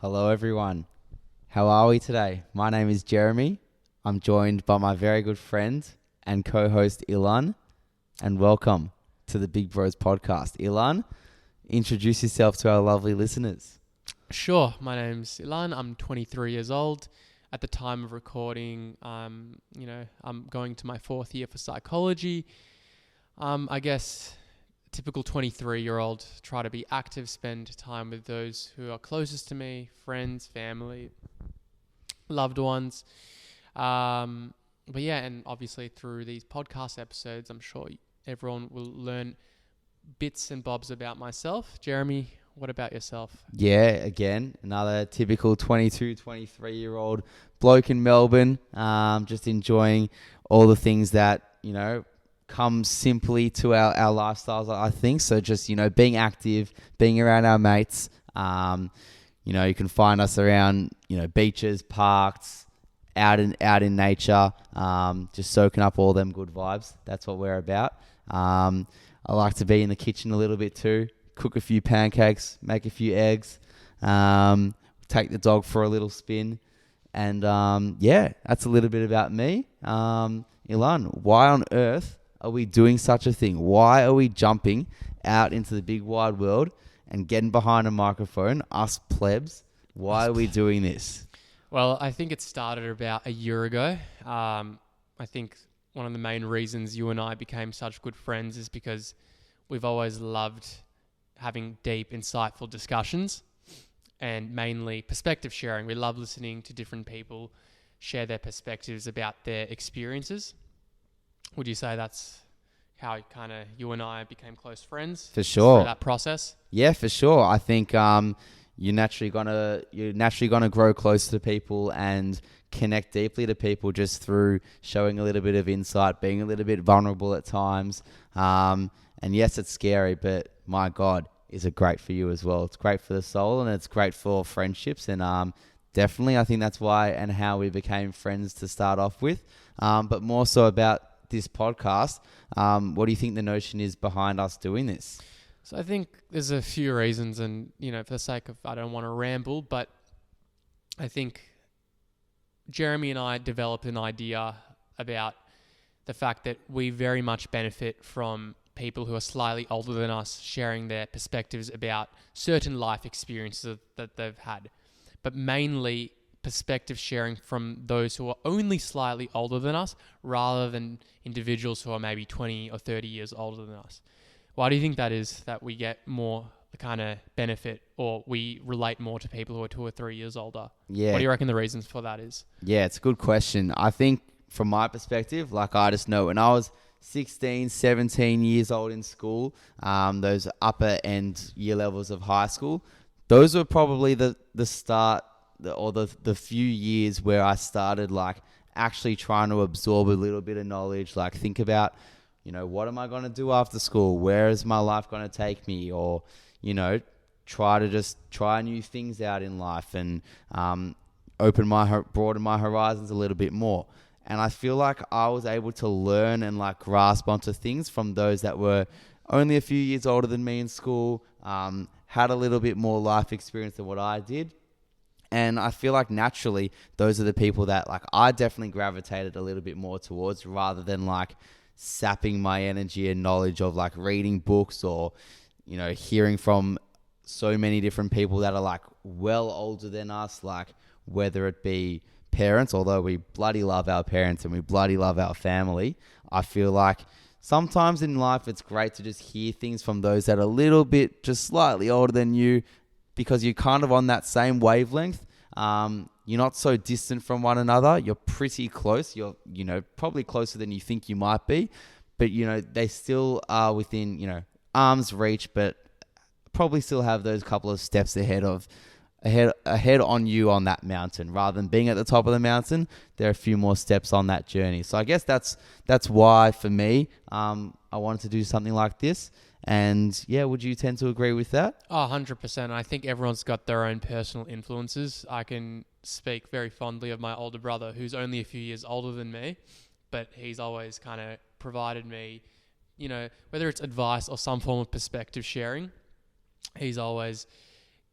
Hello, everyone. How are we today? My name is Jeremy. I'm joined by my very good friend and co-host Ilan, and welcome to the Big Bros podcast. Ilan, introduce yourself to our lovely listeners. Sure. My name's Ilan. I'm 23 years old. At the time of recording, I'm going to my fourth year for psychology. I guess typical 23-year-old, try to be active, spend time with those who are closest to me, friends, family, loved ones. But yeah, and obviously through these podcast episodes, I'm sure everyone will learn bits and bobs about myself. Jeremy, what about yourself? Yeah, again, another typical 22, 23-year-old bloke in Melbourne, just enjoying all the things that, come simply to our lifestyles, I think. So just, being active, being around our mates. You can find us around, beaches, parks, out in nature, just soaking up all them good vibes. That's what we're about. I like to be in the kitchen a little bit too, cook a few pancakes, make a few eggs, take the dog for a little spin. And that's a little bit about me. Ilan, why on earth are we doing such a thing? Why are we jumping out into the big wide world and getting behind a microphone, us plebs? Why are we doing this? Well, I think it started about a year ago. I think one of the main reasons you and I became such good friends is because we've always loved having deep, insightful discussions and mainly perspective sharing. We love listening to different people share their perspectives about their experiences. Would you say that's how kind of you and I became close friends? For sure. Through that process? Yeah, for sure. I think you're naturally gonna grow close to people and connect deeply to people just through showing a little bit of insight, being a little bit vulnerable at times. And yes, it's scary, but my God, is it great for you as well? It's great for the soul and it's great for friendships. And definitely, I think that's why and how we became friends to start off with. But more so about this podcast, what do you think the notion is behind us doing this? So I think there's a few reasons, and for the sake of, I don't want to ramble, but I think Jeremy and I developed an idea about the fact that we very much benefit from people who are slightly older than us sharing their perspectives about certain life experiences that they've had, but mainly perspective sharing from those who are only slightly older than us rather than individuals who are maybe 20 or 30 years older than us. Why do you think that is, that we get more kind of benefit, or we relate more to people who are 2 or 3 years older? Yeah. What do you reckon the reasons for that is? Yeah, it's a good question. I think from my perspective, I just know when I was 16, 17 years old in school, those upper end year levels of high school, those were probably the start or the few years where I started actually trying to absorb a little bit of knowledge, think about, what am I going to do after school? Where is my life going to take me? Or, try new things out in life and broaden my horizons a little bit more. And I feel like I was able to learn and grasp onto things from those that were only a few years older than me in school, had a little bit more life experience than what I did. And I feel like naturally, those are the people that I definitely gravitated a little bit more towards, rather than sapping my energy and knowledge of reading books or, hearing from so many different people that are well older than us, whether it be parents, although we bloody love our parents and we bloody love our family. I feel like sometimes in life, it's great to just hear things from those that are a little bit just slightly older than you, because you're kind of on that same wavelength. You're not so distant from one another. You're pretty close. You're, probably closer than you think you might be. But, they still are within, arm's reach, but probably still have those couple of steps ahead on you on that mountain. Rather than being at the top of the mountain, there are a few more steps on that journey. So I guess that's why, for me, I wanted to do something like this. And yeah, would you tend to agree with that? 100%. I think everyone's got their own personal influences. I can speak very fondly of my older brother, who's only a few years older than me, but he's always kind of provided me, whether it's advice or some form of perspective sharing. He's always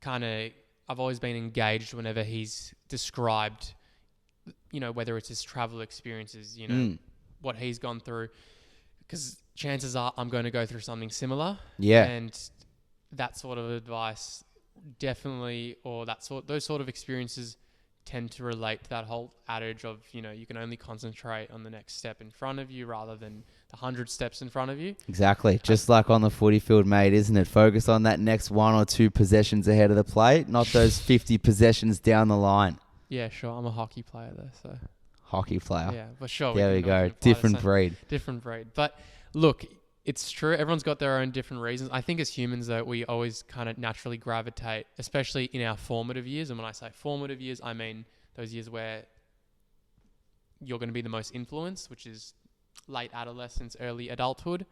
kind of I've always been engaged whenever he's described, whether it's his travel experiences, what he's gone through, because chances are I'm going to go through something similar. Yeah. And that sort of advice definitely, or those sort of experiences tend to relate to that whole adage of, you can only concentrate on the next step in front of you rather than the 100 steps in front of you. Exactly. Just like on the footy field, mate, isn't it? Focus on that next 1 or 2 possessions ahead of the plate, not those 50 possessions down the line. Yeah, sure. I'm a hockey player though, so. Hockey player. Yeah, for sure. There we go. Different breed. Different breed. But look, it's true. Everyone's got their own different reasons. I think as humans, though, we always kind of naturally gravitate, especially in our formative years. And when I say formative years, I mean those years where you're going to be the most influenced, which is late adolescence, early adulthood.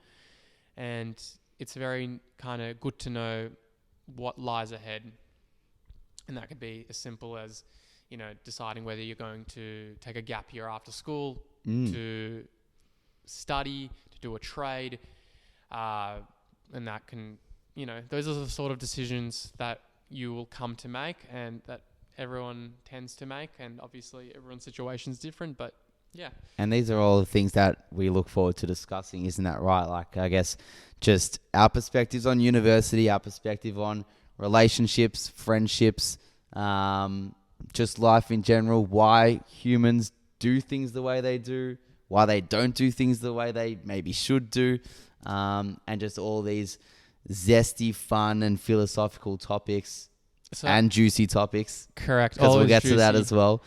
And it's very kind of good to know what lies ahead. And that could be as simple as, deciding whether you're going to take a gap year after school, to study, to do a trade. And that can, those are the sort of decisions that you will come to make and that everyone tends to make. And obviously everyone's situation is different, but yeah. And these are all the things that we look forward to discussing, isn't that right? Like, I guess just our perspectives on university, our perspective on relationships, friendships, just life in general, why humans do things the way they do, why they don't do things the way they maybe should do, and just all these zesty, fun and philosophical topics and juicy topics. Correct. Because we'll get juicy. to that as well.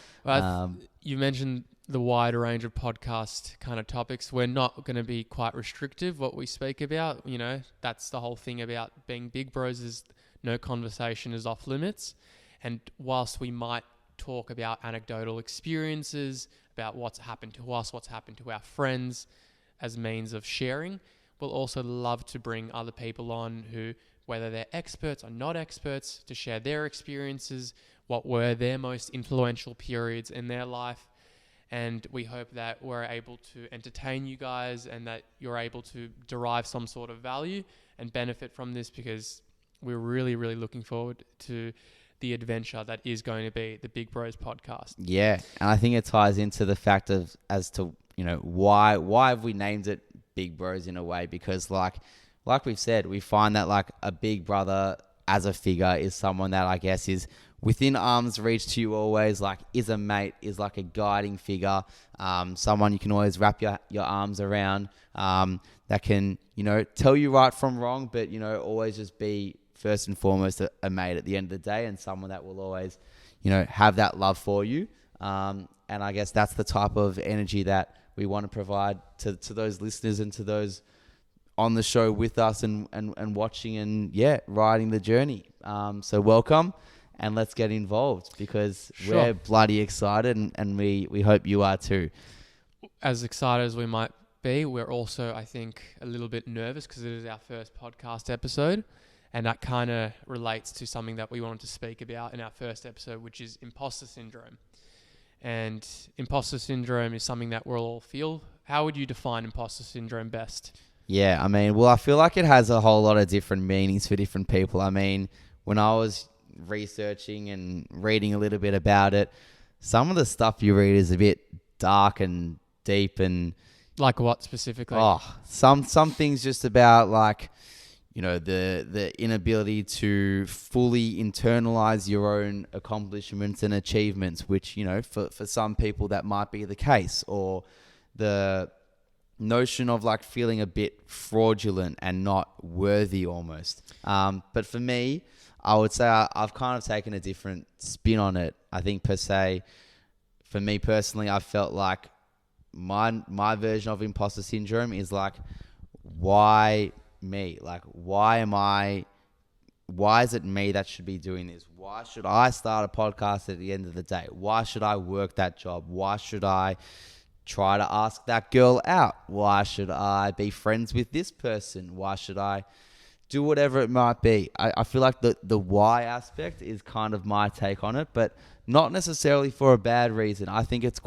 You mentioned the wide range of podcast kind of topics. We're not going to be quite restrictive what we speak about. That's the whole thing about being big bros, is no conversation is off limits. And whilst we might talk about anecdotal experiences, about what's happened to us, what's happened to our friends as means of sharing, we'll also love to bring other people on who, whether they're experts or not experts, to share their experiences, what were their most influential periods in their life. And we hope that we're able to entertain you guys and that you're able to derive some sort of value and benefit from this, because we're really, really looking forward to the adventure that is going to be the Big Bros podcast. Yeah. And I think it ties into the fact of, as to, why have we named it Big Bros in a way? Because like we've said, we find that like a big brother as a figure is someone that I guess is within arm's reach to you always, like is a mate, is like a guiding figure, someone you can always wrap your arms around, that can, tell you right from wrong, but, always just be first and foremost a mate at the end of the day, and someone that will always, have that love for you. And I guess that's the type of energy that we want to provide to those listeners and to those on the show with us and watching and, riding the journey. So welcome, and let's get involved, because we're bloody excited and we hope you are too. As excited as we might be, we're also, I think, a little bit nervous because it is our first podcast episode. And that kind of relates to something that we wanted to speak about in our first episode, which is imposter syndrome. And imposter syndrome is something that we'll all feel. How would you define imposter syndrome best? Yeah, I feel like it has a whole lot of different meanings for different people. I mean, when I was researching and reading a little bit about it, some of the stuff you read is a bit dark and deep and... Like what specifically? Some things just about like... the inability to fully internalize your own accomplishments and achievements, which, for some people that might be the case, or the notion of like feeling a bit fraudulent and not worthy almost. But for me, I would say I've kind of taken a different spin on it. I think per se, for me personally, I felt like my version of imposter syndrome is like, why me? Like, why is it me that should be doing this? Why should I start a podcast at the end of the day? Why should I work that job? Why should I try to ask that girl out? Why should I be friends with this person? Why should I do whatever it might be? I feel like the why aspect is kind of my take on it, but not necessarily for a bad reason. I think it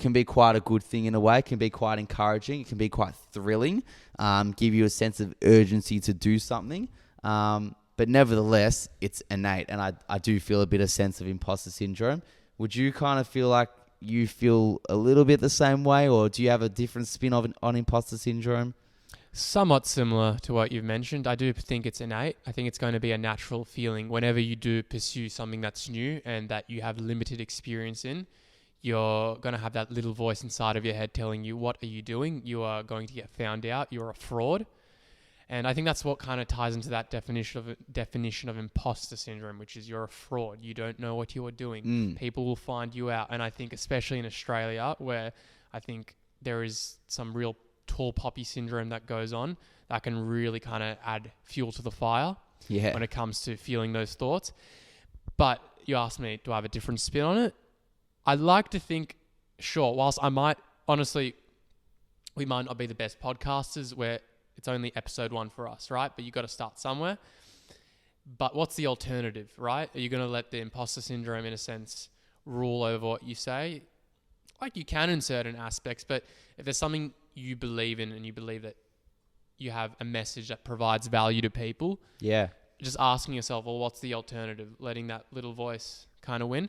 can be quite a good thing in a way. It can be quite encouraging. It can be quite thrilling, give you a sense of urgency to do something. But But nevertheless, it's innate. And I do feel a bit of sense of imposter syndrome. Would you kind of feel like you feel a little bit the same way, or do you have a different spin on imposter syndrome? Somewhat similar to what you've mentioned. I do think it's innate. I think it's going to be a natural feeling whenever you do pursue something that's new and that you have limited experience in. You're going to have that little voice inside of your head telling you, what are you doing? You are going to get found out. You're a fraud. And I think that's what kind of ties into that definition of imposter syndrome, which is you're a fraud. You don't know what you are doing. People will find you out. And I think especially in Australia, where I think there is some real tall poppy syndrome that goes on, that can really kind of add fuel to the fire when it comes to feeling those thoughts. But you asked me, do I have a different spin on it? I'd like to think, sure, whilst I might, honestly, we might not be the best podcasters where it's only episode 1 for us, right? But you got to start somewhere. But what's the alternative, right? Are you going to let the imposter syndrome, in a sense, rule over what you say? Like, you can in certain aspects, but if there's something you believe in and you believe that you have a message that provides value to people, just asking yourself, well, what's the alternative? Letting that little voice kind of win.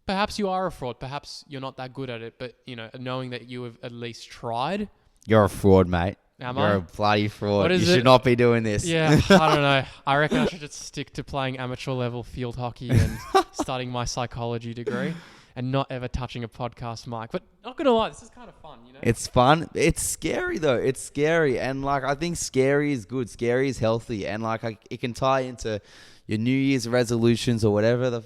Perhaps you are a fraud. Perhaps you're not that good at it, but knowing that you have at least tried. You're a fraud, mate. You're a bloody fraud. You should not be doing this. Yeah, I don't know. I reckon I should just stick to playing amateur level field hockey and studying my psychology degree and not ever touching a podcast mic. But not going to lie, this is kind of fun, It's fun. It's scary, though. It's scary. And, I think scary is good. Scary is healthy. And, it can tie into your New Year's resolutions or whatever the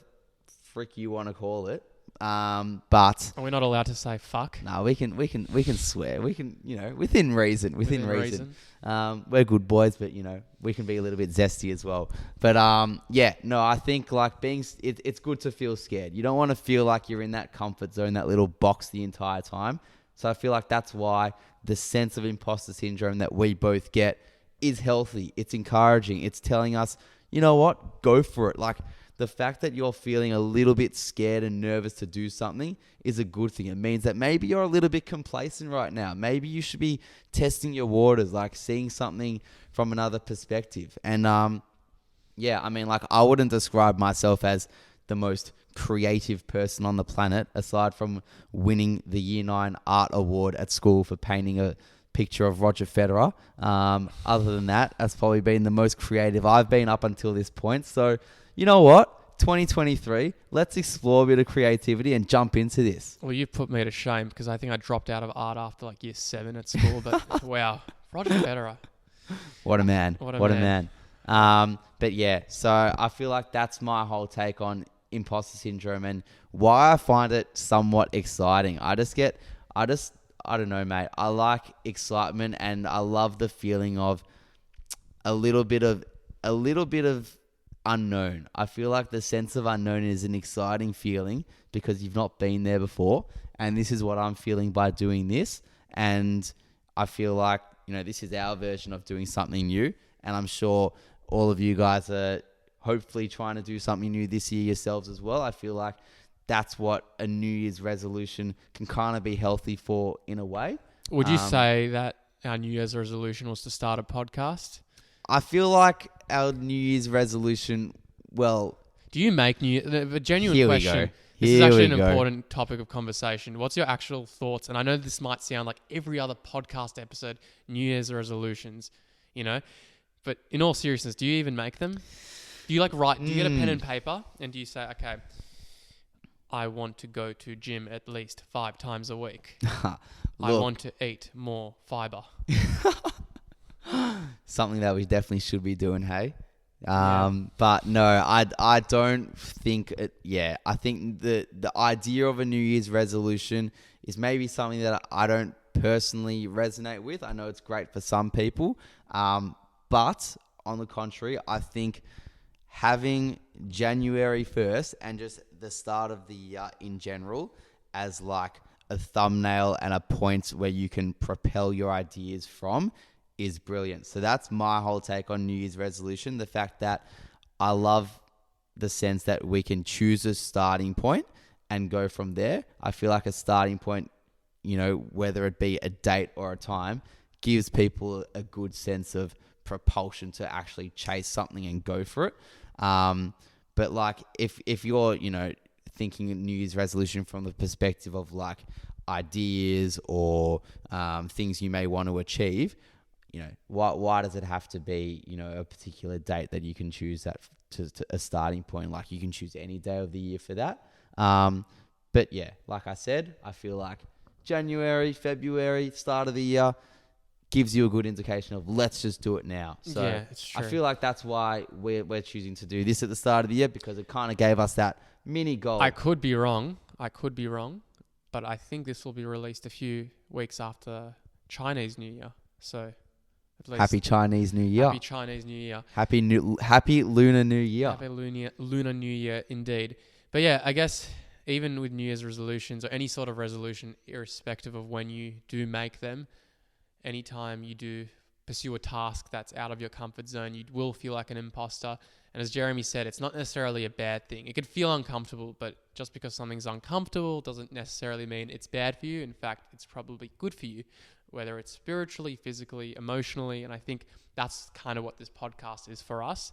frick you want to call it. But are we not allowed to say fuck? No, we can swear. We can, within reason. Within reason. We're good boys, but we can be a little bit zesty as well. But I think it's good to feel scared. You don't want to feel like you're in that comfort zone, that little box the entire time. So I feel like that's why the sense of imposter syndrome that we both get is healthy. It's encouraging. It's telling us, you know what, go for it. The fact that you're feeling a little bit scared and nervous to do something is a good thing. It means that maybe you're a little bit complacent right now. Maybe you should be testing your waters, seeing something from another perspective. And I wouldn't describe myself as the most creative person on the planet, aside from winning the Year 9 Art Award at school for painting a picture of Roger Federer. Other than that, that's probably been the most creative I've been up until this point. So, you know what? 2023, let's explore a bit of creativity and jump into this. Well, you've put me to shame because I think I dropped out of art after year 7 at school. But wow, Roger Federer. What a man. What a man. But yeah, so I feel like that's my whole take on imposter syndrome and why I find it somewhat exciting. I don't know, mate. I like excitement and I love the feeling of a little bit of unknown. I feel like the sense of unknown is an exciting feeling because you've not been there before. And this is what I'm feeling by doing this. And I feel like, this is our version of doing something new. And I'm sure all of you guys are hopefully trying to do something new this year yourselves as well. I feel like that's what a New Year's resolution can kind of be healthy for in a way. Would you say that our New Year's resolution was to start a podcast? I feel like our New Year's resolution, well... Do you make the genuine here question... We go. This is actually an important topic of conversation. What's your actual thoughts? And I know this might sound like every other podcast episode, New Year's resolutions, But in all seriousness, do you even make them? Do you write? Do you get a pen and paper and do you say, okay, I want to go to gym at least 5 times a week. I want to eat more fiber. Something that we definitely should be doing, hey? But no, I don't think it. Yeah, I think the idea of a New Year's resolution is maybe something that I don't personally resonate with. I know it's great for some people, but on the contrary, I think having January 1st and just the start of the year in general as a thumbnail and a point where you can propel your ideas from is brilliant. So that's my whole take on New Year's resolution. The fact that I love the sense that we can choose a starting point and go from there. I feel like a starting point, whether it be a date or a time, gives people a good sense of propulsion to actually chase something and go for it. But like if you're, thinking New Year's resolution from the perspective of like ideas or things you may want to achieve, why does it have to be, a particular date that you can choose that to a starting point? Like you can choose any day of the year for that. But yeah, like I said, I feel like January, February, start of the year gives you a good indication of let's just do it now. So yeah, it's true. I feel like that's why we're choosing to do this at the start of the year, because it kind of gave us that mini goal. I could be wrong, but I think this will be released a few weeks after Chinese New Year. So at least Happy Chinese New Year. Happy Chinese New Year. Happy Lunar New Year. Happy Lunar New Year indeed. But yeah, I guess even with New Year's resolutions or any sort of resolution, irrespective of when you do make them, anytime you do pursue a task that's out of your comfort zone, you will feel like an imposter. And as Jeremy said, it's not necessarily a bad thing. It could feel uncomfortable, but just because something's uncomfortable doesn't necessarily mean it's bad for you. In fact, it's probably good for you, whether it's spiritually, physically, emotionally. And I think that's kind of what this podcast is for us.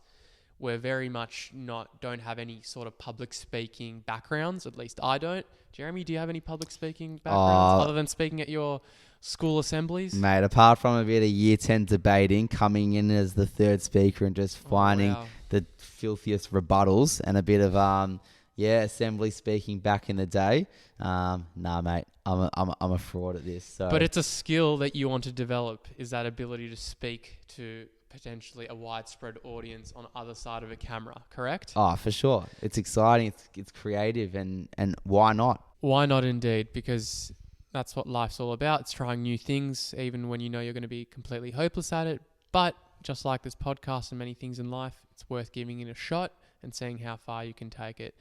We're very much don't have any sort of public speaking backgrounds. At least I don't. Jeremy, do you have any public speaking backgrounds other than speaking at your school assemblies? Mate, apart from a bit of year 10 debating, coming in as the third speaker and just finding the filthiest rebuttals and a bit of assembly speaking back in the day. Nah, mate, I'm a fraud at this. So. But it's a skill that you want to develop, is that ability to speak to potentially a widespread audience on either side of a camera, correct? Oh, for sure. It's exciting. It's creative, and why not? Why not indeed? Because that's what life's all about. It's trying new things, even when you know you're going to be completely hopeless at it. But just like this podcast and many things in life, it's worth giving it a shot and seeing how far you can take it.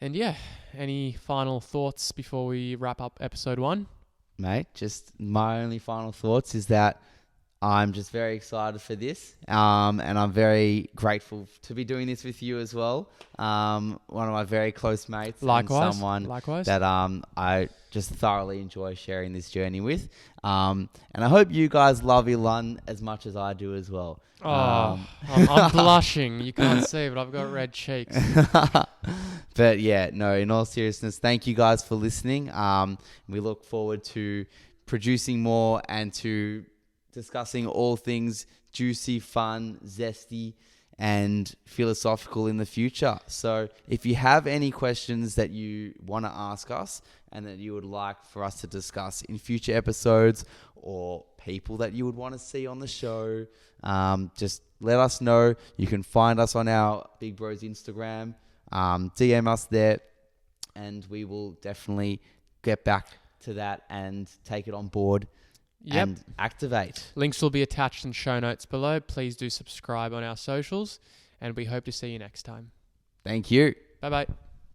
And yeah, any final thoughts before we wrap up episode 1? Mate, just my only final thoughts is that I'm just very excited for this, and I'm very grateful to be doing this with you as well. One of my very close mates. Likewise. And someone that I just thoroughly enjoy sharing this journey with. And I hope you guys love Ilan as much as I do as well. I'm blushing. You can't see, but I've got red cheeks. But yeah, no, in all seriousness, thank you guys for listening. We look forward to producing more and to discussing all things juicy, fun, zesty, and philosophical in the future. So if you have any questions that you want to ask us and that you would like for us to discuss in future episodes, or people that you would want to see on the show, just let us know. You can find us on our Big Bros Instagram, DM us there, and we will definitely get back to that and take it on board. Yep. And activate. Links will be attached in show notes below. Please do subscribe on our socials, and we hope to see you next time. Thank you. Bye-bye.